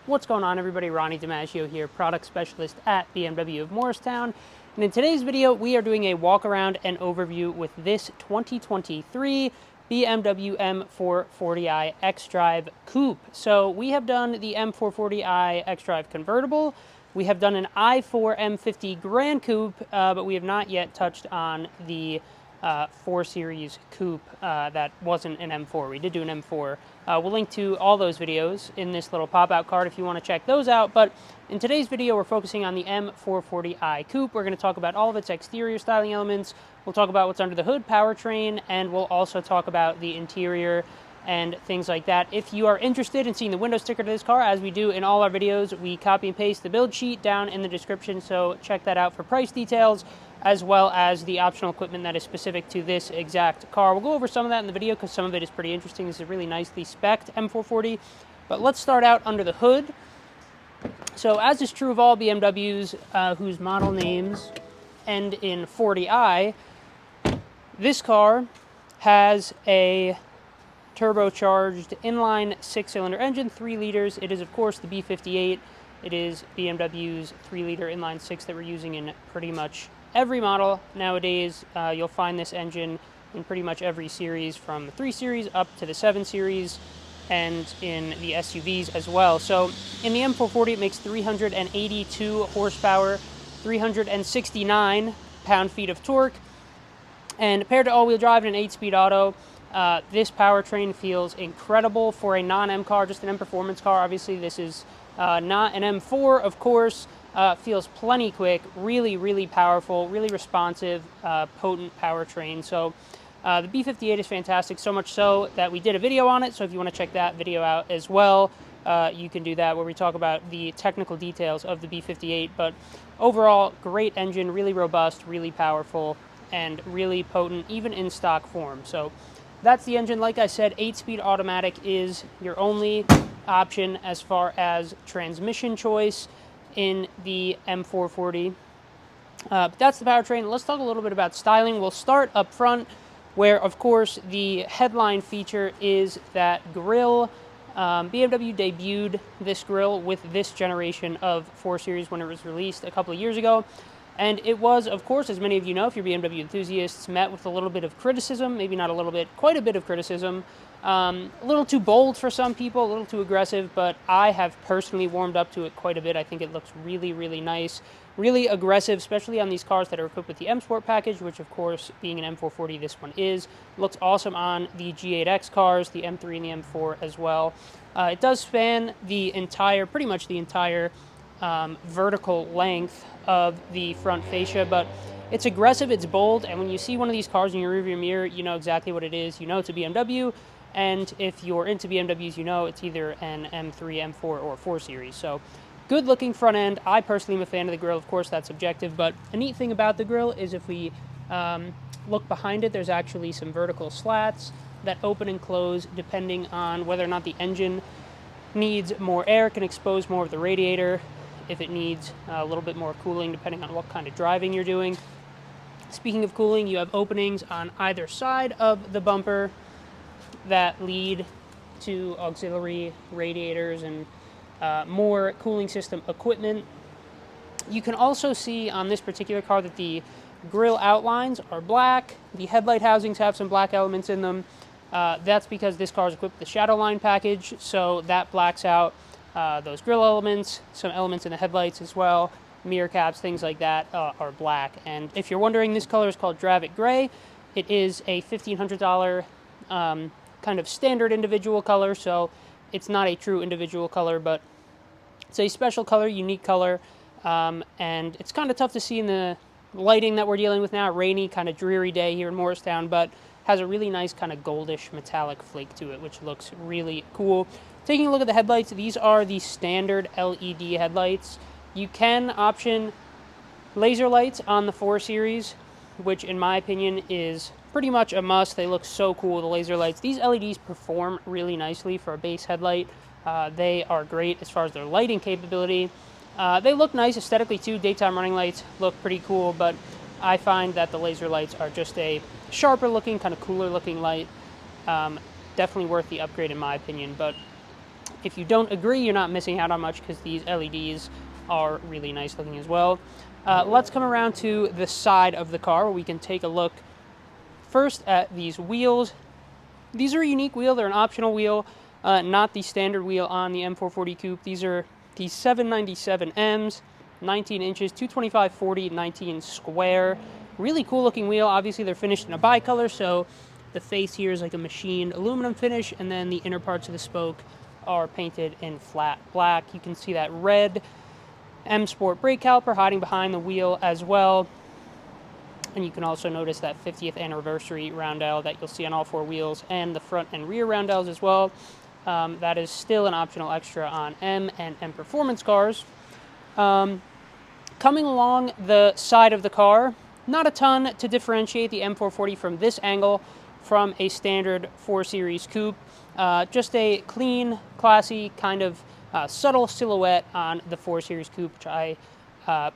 What's going on, everybody? Ronnie DiMaggio here, product specialist at BMW of Morristown. And in today's video, we are doing a walk around and overview with this 2023 BMW M440i xDrive Coupe. So we have done the M440i xDrive convertible. We have done an i4 M50 Grand Coupe, but we have not yet touched on the 4 Series Coupe that wasn't an M4. We did do an M4. We'll link to all those videos in this little pop-out card if you want to check those out. But in today's video, we're focusing on the M440i Coupe. We're going to talk about all of its exterior styling elements. We'll talk about what's under the hood, powertrain, and we'll also talk about the interior and things like that. If you are interested in seeing the window sticker to this car, as we do in all our videos, we copy and paste the build sheet down in the description, so check that out for price details, as well as the optional equipment that is specific to this exact car. We'll go over some of that in the video because some of it is pretty interesting. This is a really nicely spec'd M440, but let's start out under the hood. So as is true of all BMWs whose model names end in 40i, this car has a turbocharged inline 6-cylinder engine, 3 liters. It is, of course, the B58. It is BMW's 3-liter inline 6 that we're using in pretty much every model nowadays. You'll find this engine in pretty much every series, from the 3 Series up to the 7 Series, and in the SUVs as well. So in the M440, it makes 382 horsepower, 369 pound-feet of torque, and paired to all-wheel drive and an 8-speed auto, this powertrain feels incredible for a non-M car, just an M performance car. Obviously, this is not an M4, of course. Feels plenty quick, really powerful, really responsive, potent powertrain. So the B58 is fantastic, so much so that we did a video on it. So if you want to check that video out as well, you can do that, where we talk about the technical details of the B58. But overall, great engine, really robust, really powerful, and really potent, even in stock form. So that's the engine. Like I said, 8-speed automatic is your only option as far as transmission choice in the M440. But that's the powertrain. Let's talk a little bit about styling. We'll start up front, where, of course, the headline feature is that grille. BMW debuted this grille with this generation of 4 Series when it was released a couple of years ago. And it was, of course, as many of you know, if you're BMW enthusiasts, met with a little bit of criticism, maybe not a little bit, quite a bit of criticism. A little too bold for some people, a little too aggressive, but I have personally warmed up to it quite a bit. I think it looks really nice, really aggressive, especially on these cars that are equipped with the M Sport package, which, of course, being an M440, this one is. Looks awesome on the G8X cars, the M3 and the M4 as well. It does span the entire, pretty much the entire vertical length of the front fascia, but it's aggressive, it's bold, and when you see one of these cars in your rearview mirror, you know exactly what it is. You know it's a BMW, and if you're into BMWs, you know it's either an M3, M4, or 4 Series. So good looking front end. I personally am a fan of the grille. Of course, that's subjective, but a neat thing about the grille is if we look behind it, there's actually some vertical slats that open and close depending on whether or not the engine needs more air, can expose more of the radiator, if it needs a little bit more cooling, depending on what kind of driving you're doing. Speaking of cooling, you have openings on either side of the bumper that lead to auxiliary radiators and more cooling system equipment. You can also see on this particular car that the grille outlines are black. The headlight housings have some black elements in them. That's because this car is equipped with the Shadowline Package, so that blacks out those grille elements. Some elements in the headlights as well, mirror caps, things like that are black. And if you're wondering, this color is called Dravit Grey. It is a $1,500 kind of standard individual color, so it's not a true individual color, but it's a special color, unique color, and it's kind of tough to see in the lighting that we're dealing with now. Rainy, kind of dreary day here in Morristown, but has a really nice kind of goldish metallic flake to it, which looks really cool. Taking a look at the headlights, these are the standard LED headlights. You can option laser lights on the 4 Series, which in my opinion is pretty much a must. They look so cool, the laser lights. These LEDs perform really nicely for a base headlight. They are great as far as their lighting capability. They look nice aesthetically too. Daytime running lights look pretty cool, but I find that the laser lights are just a sharper looking, kind of cooler looking light. Definitely worth the upgrade in my opinion. But If you don't agree, you're not missing out on much because these LEDs are really nice looking as well. Let's come around to the side of the car where we can take a look first at these wheels. These are a unique wheel. They're an optional wheel, not the standard wheel on the M440 Coupe. These are the 797Ms, 19 inches, 225/40, 19 square. Really cool looking wheel. Obviously, they're finished in a bicolor, so the face here is like a machined aluminum finish, and then the inner parts of the spoke are painted in flat black. You can see that red M Sport brake caliper hiding behind the wheel as well. And you can also notice that 50th anniversary roundel that you'll see on all four wheels and the front and rear roundels as well. That is still an optional extra on M and M Performance cars. Coming along the side of the car, not a ton to differentiate the M440 from this angle from a standard 4 Series Coupe. Just a clean, classy, kind of subtle silhouette on the 4 Series Coupe, which I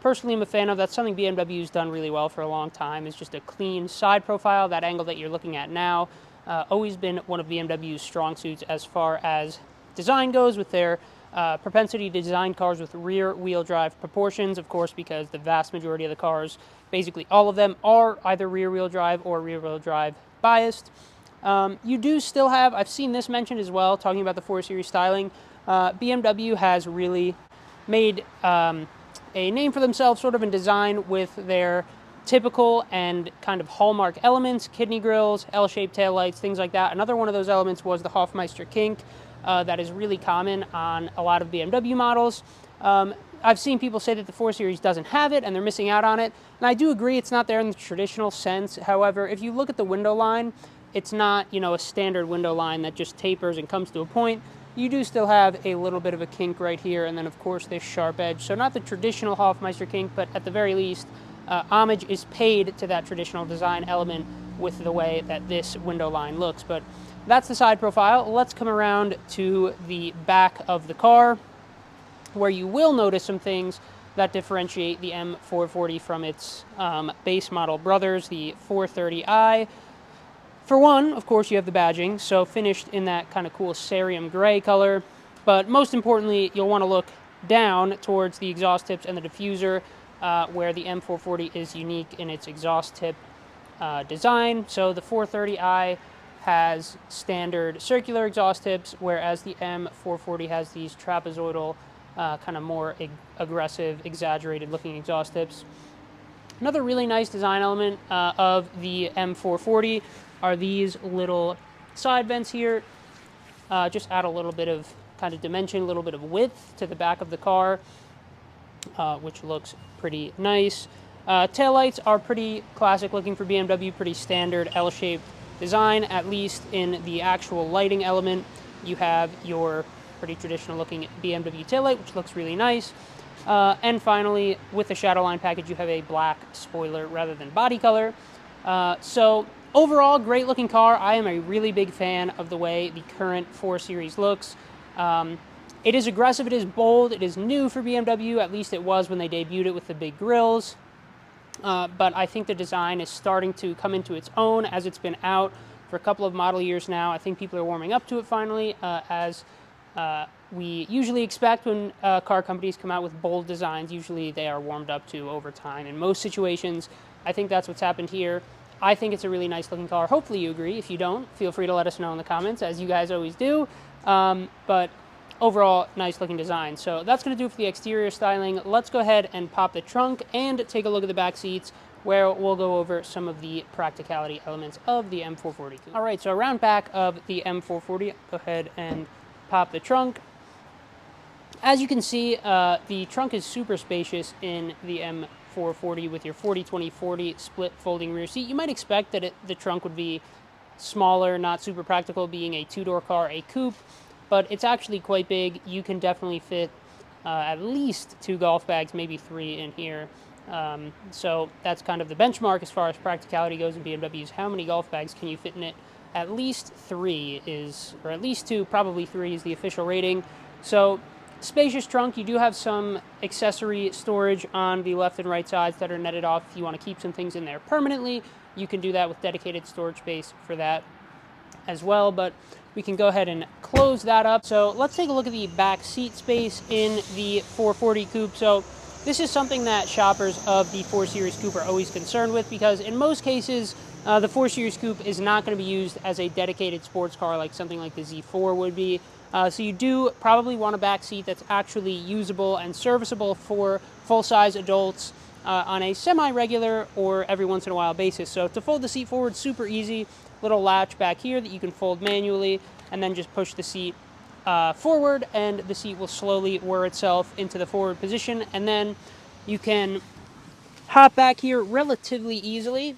personally am a fan of. That's something BMW's done really well for a long time, is just a clean side profile. That angle that you're looking at now, always been one of BMW's strong suits as far as design goes, with their propensity to design cars with rear wheel drive proportions, of course, because the vast majority of the cars, basically all of them, are either rear wheel drive or rear wheel drive biased. You do still have, I've seen this mentioned as well, talking about the 4 Series styling, BMW has really made a name for themselves sort of in design with their typical and kind of hallmark elements, kidney grills, L-shaped taillights, things like that. Another one of those elements was the Hofmeister kink that is really common on a lot of BMW models. I've seen people say that the 4 Series doesn't have it and they're missing out on it, and I do agree it's not there in the traditional sense. However, if you look at the window line, it's not, you know, a standard window line that just tapers and comes to a point. You do still have a little bit of a kink right here, and then of course this sharp edge. So not the traditional Hofmeister kink, but at the very least, homage is paid to that traditional design element with the way that this window line looks. But that's the side profile. Let's come around to the back of the car, where you will notice some things that differentiate the M440 from its base model brothers, the 430i. For one, of course, you have the badging, so finished in that kind of cool cerium gray color. But most importantly, you'll want to look down towards the exhaust tips and the diffuser, where the M440 is unique in its exhaust tip design. So the 430i has standard circular exhaust tips, whereas the M440 has these trapezoidal, kind of more aggressive, exaggerated looking exhaust tips. Another really nice design element of the M440 are these little side vents here. Just add a little bit of kind of dimension, a little bit of width to the back of the car, which looks pretty nice. Taillights are pretty classic looking for BMW, pretty standard L-shaped design, at least in the actual lighting element. You have your pretty traditional looking BMW taillight, which looks really nice. And finally, with the Shadowline package, you have a black spoiler rather than body color. So overall, great looking car. I am a really big fan of the way the current 4 Series looks. It is aggressive, it is bold, it is new for BMW, at least it was when they debuted it with the big grills. But I think the design is starting to come into its own as it's been out for a couple of model years now. I think people are warming up to it finally, as we usually expect when car companies come out with bold designs. Usually they are warmed up to over time. In most situations, I think that's what's happened here. I think it's a really nice looking car. Hopefully you agree. If you don't, feel free to let us know in the comments, as you guys always do. But overall, nice looking design. So that's going to do it for the exterior styling. Let's go ahead and pop the trunk and take a look at the back seats, where we'll go over some of the practicality elements of the M440. All right, so around back of the M440, go ahead and pop the trunk. As you can see, the trunk is super spacious in the M440 with your 40-20-40 split folding rear seat. You might expect that the trunk would be smaller, not super practical, being a two-door car, a coupe, but it's actually quite big. You can definitely fit at least 2 golf bags, maybe 3 in here. So that's kind of the benchmark as far as practicality goes in BMWs. How many golf bags can you fit in it? At least 3 is, or at least 2, probably 3 is the official rating. So spacious trunk. You do have some accessory storage on the left and right sides that are netted off. If you want to keep some things in there permanently, you can do that with dedicated storage space for that as well. But we can go ahead and close that up. So let's take a look at the back seat space in the 440 Coupe. So this is something that shoppers of the 4 Series Coupe are always concerned with, because in most cases, the 4 Series Coupe is not going to be used as a dedicated sports car like something like the Z4 would be. So you do probably want a back seat that's actually usable and serviceable for full-size adults on a semi-regular or every once in a while basis. So to fold the seat forward, super easy. Little latch back here that you can fold manually, and then just push the seat forward, and the seat will slowly whir itself into the forward position, and then you can hop back here relatively easily.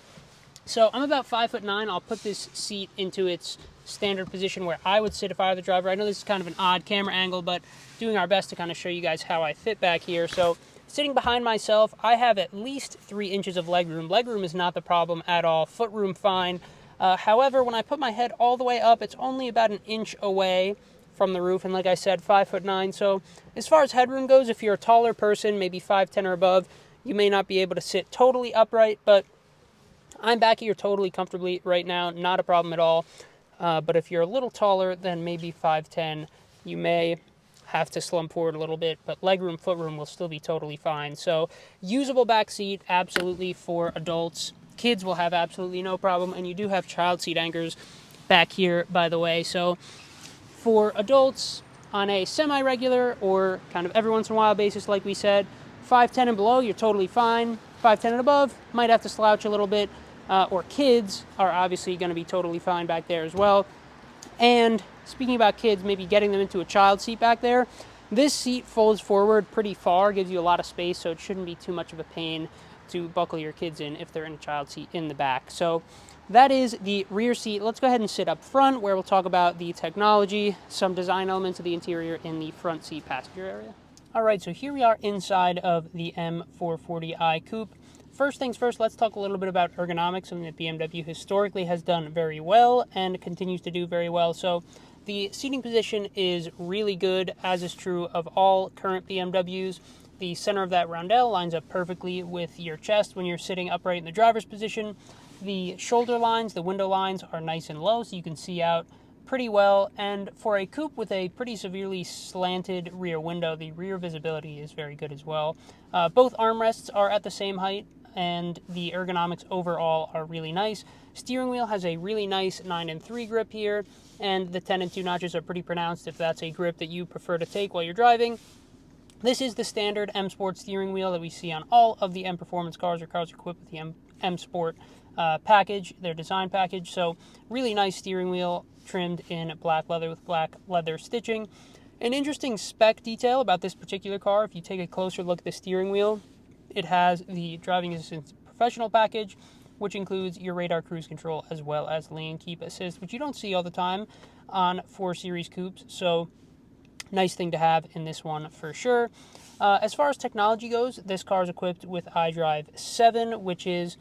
So I'm about 5'9". I'll put this seat into its standard position where I would sit if I were the driver. I know this is kind of an odd camera angle, but doing our best to kind of show you guys how I fit back here. So sitting behind myself, I have at least 3 inches of legroom. Legroom is not the problem at all. Footroom, fine. However, when I put my head all the way up, it's only about 1 inch away from the roof, and like I said, 5'9". So as far as headroom goes, if you're a taller person, maybe 5'10" or above, you may not be able to sit totally upright, but I'm back here totally comfortably right now, not a problem at all. But if you're a little taller than maybe 5'10", you may have to slump forward a little bit, but legroom, footroom will still be totally fine. So usable back seat, absolutely, for adults. Kids will have absolutely no problem, and you do have child seat anchors back here, by the way. So for adults on a semi-regular or kind of every once in a while basis, like we said, 5'10" and below, you're totally fine. 5'10" and above, might have to slouch a little bit, or kids are obviously going to be totally fine back there as well. And speaking about kids, maybe getting them into a child seat back there, this seat folds forward pretty far, gives you a lot of space, so it shouldn't be too much of a pain to buckle your kids in if they're in a child seat in the back. So that is the rear seat. Let's go ahead and sit up front, where we'll talk about the technology, some design elements of the interior in the front seat passenger area. All right, so here we are inside of the M440i Coupe. First things first, let's talk a little bit about ergonomics, something that BMW historically has done very well and continues to do very well. So the seating position is really good, as is true of all current BMWs. The center of that roundel lines up perfectly with your chest when you're sitting upright in the driver's position. The shoulder lines, the window lines, are nice and low, so you can see out pretty well. And for a coupe with a pretty severely slanted rear window, the rear visibility is very good as well. Both armrests are at the same height, and the ergonomics overall are really nice. Steering wheel has a really nice 9-3 grip here, and the 10-2 notches are pretty pronounced if that's a grip that you prefer to take while you're driving. This is the standard M Sport steering wheel that we see on all of the M Performance cars, or cars equipped with the M Sport package, their design package. So really nice steering wheel, trimmed in black leather with black leather stitching. An interesting spec detail about this particular car, if you take a closer look at the steering wheel, it has the driving assistance professional package, which includes your radar cruise control as well as lane keep assist, which you don't see all the time on 4 Series Coupes. So nice thing to have in this one for sure. As far as technology goes, this car is equipped with iDrive 7, which is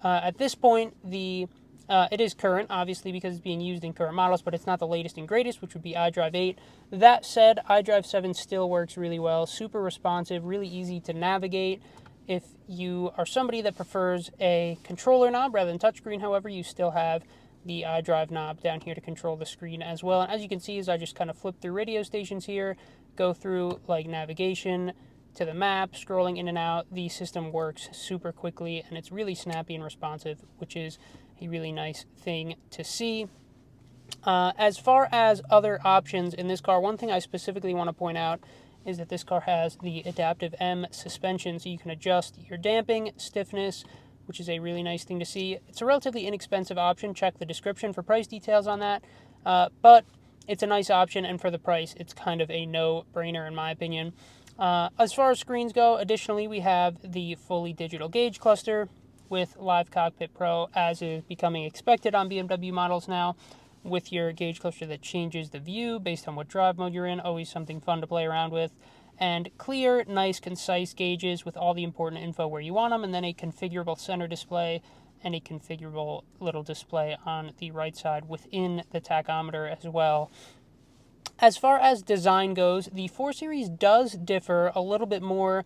at this point it is current, obviously, because it's being used in current models, but it's not the latest and greatest, which would be iDrive 8. That said, iDrive 7 still works really well, super responsive, really easy to navigate. If you are somebody that prefers a controller knob rather than touchscreen, however, you still have the iDrive knob down here to control the screen as well. And as you can see, as I just kind of flip through radio stations here, go through like navigation to the map, scrolling in and out, the system works super quickly, and it's really snappy and responsive, which is a really nice thing to see. As far as other options in this car, one thing I specifically want to point out is that this car has the Adaptive M suspension, so you can adjust your damping, stiffness, which is a really nice thing to see. It's a relatively inexpensive option. Check the description for price details on that, but it's a nice option, and for the price, it's kind of a no-brainer in my opinion. As far as screens go, additionally, we have the fully digital gauge cluster with Live Cockpit Pro, as is becoming expected on BMW models now, with your gauge cluster that changes the view based on what drive mode you're in. Always something fun to play around with. And clear, nice, concise gauges with all the important info where you want them, and then a configurable center display and a configurable little display on the right side within the tachometer as well. As far as design goes, the 4 Series does differ a little bit more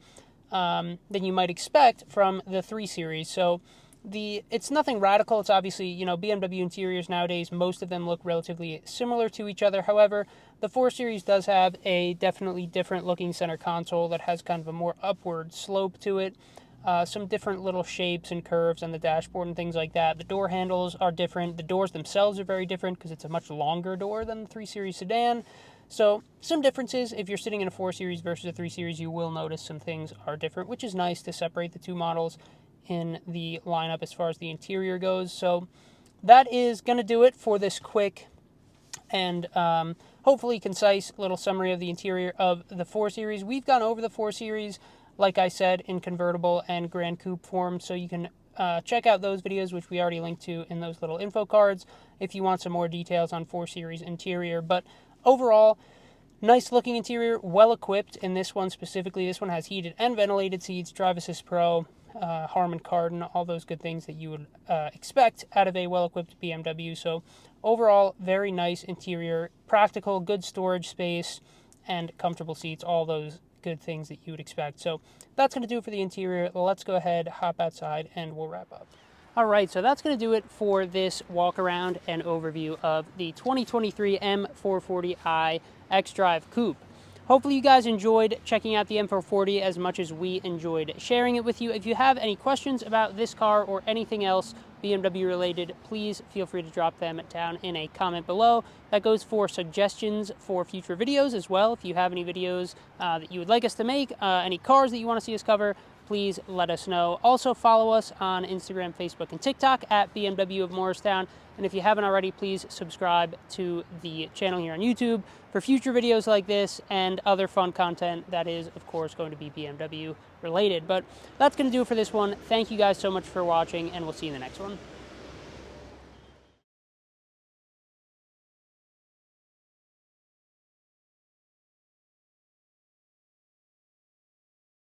than you might expect from the 3 Series. So It's nothing radical. It's obviously, you know, BMW interiors nowadays, most of them look relatively similar to each other. However, the 4 Series does have a definitely different looking center console that has kind of a more upward slope to it. Some different little shapes and curves on the dashboard and things like that. The door handles are different. The doors themselves are very different because it's a much longer door than the 3 Series sedan. So some differences. If you're sitting in a 4 Series versus a 3 Series, you will notice some things are different, which is nice to separate the two models in the lineup as far as the interior goes. So that is going to do it for this quick and hopefully concise little summary of the interior of the 4 Series. We've gone over the 4 Series, like I said, in convertible and Grand Coupe form, so you can check out those videos, which we already linked to in those little info cards, if you want some more details on 4 Series interior. But overall, nice looking interior, well equipped in this one specifically. This one has heated and ventilated seats, Drive Assist Pro, Harman Kardon, all those good things that you would expect out of a well-equipped BMW. So overall, very nice interior, practical, good storage space, and comfortable seats, all those good things that you would expect. So that's going to do it for the interior. Let's go ahead, hop outside, and we'll wrap up. All right, so that's going to do it for this walk around and overview of the 2023 M440i xDrive Coupe. Hopefully you guys enjoyed checking out the M440 as much as we enjoyed sharing it with you. If you have any questions about this car or anything else BMW related, please feel free to drop them down in a comment below. That goes for suggestions for future videos as well. If you have any videos that you would like us to make, any cars that you want to see us cover, please let us know. Also follow us on Instagram, Facebook, and TikTok at BMW of Morristown. And if you haven't already, please subscribe to the channel here on YouTube for future videos like this and other fun content that is, of course, going to be BMW related. But that's going to do it for this one. Thank you guys so much for watching, and we'll see you in the next one.